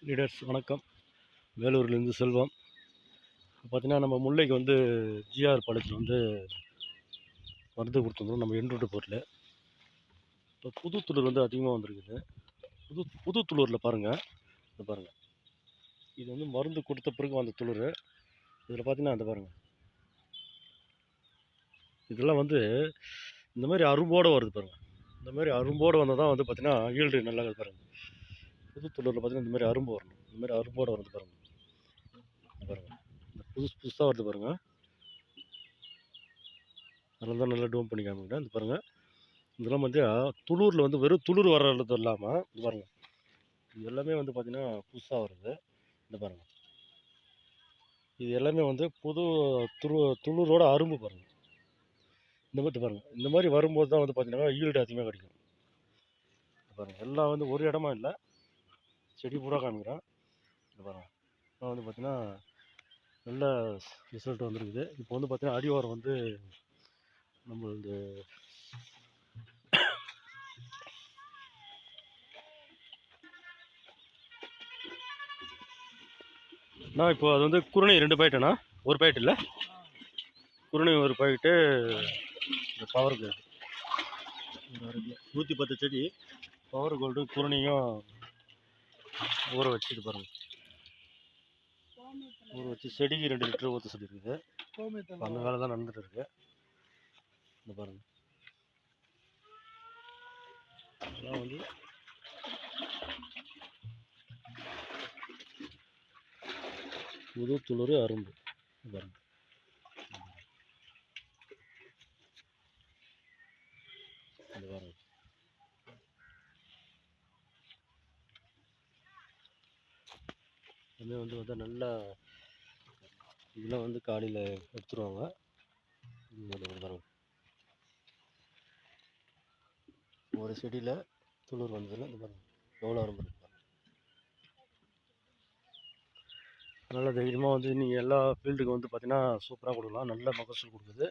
Leaders வணக்கம். வேலூர்லேருந்து செல்வம். பார்த்தீங்கன்னா நம்ம முல்லைக்கு வந்து ஜிஆர் பாளையத்தில் வந்து மருந்து கொடுத்துருந்தோம் நம்ம எண்ட்ரோட்டு பொருள். இப்போ புதுத்துளூர் வந்து அதிகமாக வந்திருக்குது. புதுத்துளூரில் பாருங்கள், இது பாருங்கள், இது வந்து மருந்து கொடுத்த பிறகு வந்த துளிர். இதில் பார்த்தீங்கன்னா அந்த பாருங்கள், இதெல்லாம் வந்து இந்த மாதிரி அரும்போடு வருது பாருங்கள். இந்த மாதிரி அரும்போடு வந்தால் தான் வந்து பார்த்தீங்கன்னா ஈல்டு நல்லா பாருங்கள். புதுத்துளூரில் பார்த்தீங்கன்னா இந்த மாதிரி அரும்பு வரணும். இந்த மாதிரி அரும்போடு வருது பாருங்கள். பாருங்கள், இந்த புதுசாக வருது பாருங்கள். அதனால தான் நல்லா டோம் பண்ணி காமிக்கிறேன். இது பாருங்கள், இதெல்லாம் வந்து துளூரில் வந்து வெறும் துளிர் வர்றது இல்லாமல் இது பாருங்கள், இது எல்லாமே வந்து பார்த்திங்கன்னா புதுசாக வருது. இந்த பாருங்கள், இது எல்லாமே வந்து புது துளூரோட அரும்பு பாருங்கள். இந்த மாதிரி பாருங்கள், இந்த மாதிரி வரும்போது தான் வந்து பார்த்திங்கன்னா ஈல்டு அதிகமாக கிடைக்கும். பாருங்கள், எல்லாம் வந்து ஒரு இடமா இல்லை, செடி பூரா காமிக்கிறேன். இந்த பாருங்கள், இப்போ வந்து பார்த்திங்கன்னா நல்ல ரிசல்ட் வந்துருக்குது. இப்போ வந்து பார்த்திங்கன்னா அடிவாரம் வந்து நம்மளது நான் இப்போ அது வந்து குருணை 2 பாக்கெட்டுண்ணா, ஒரு பாக்கெட் இல்லை, குருணை ஒரு பாக்கெட்டு, இந்த பவர் கோல்டு 110 செடி பவர் கோல்டு குருணையும் ஊற வச்சு இது பாருங்கள், ஊற வச்சு செடிக்கு 2 லிட்டர் ஊற்ற சொல்லியிருக்குது. அந்த வேலை தான் நடந்துட்டு இருக்கு. இந்த பாருங்கள், அதெல்லாம் வந்து புது துளிர் அரும்பு. பாருங்கள், இந்த பாருங்கள், இதுமாதிரி வந்து பார்த்தா நல்லா இதெல்லாம் வந்து காலையில் எடுத்துருவாங்க. பாருங்கள், ஒரு செடியில் துளிர் வந்ததில்லை. இந்த பாருங்கள் எவ்வளோ அரும்பு இருக்கு. நல்லா தைரியமாக வந்து நீங்கள் எல்லா ஃபீல்டுக்கு வந்து பார்த்தீங்கன்னா சூப்பராக கொடுக்கலாம், நல்ல மகசூல் கொடுக்குது.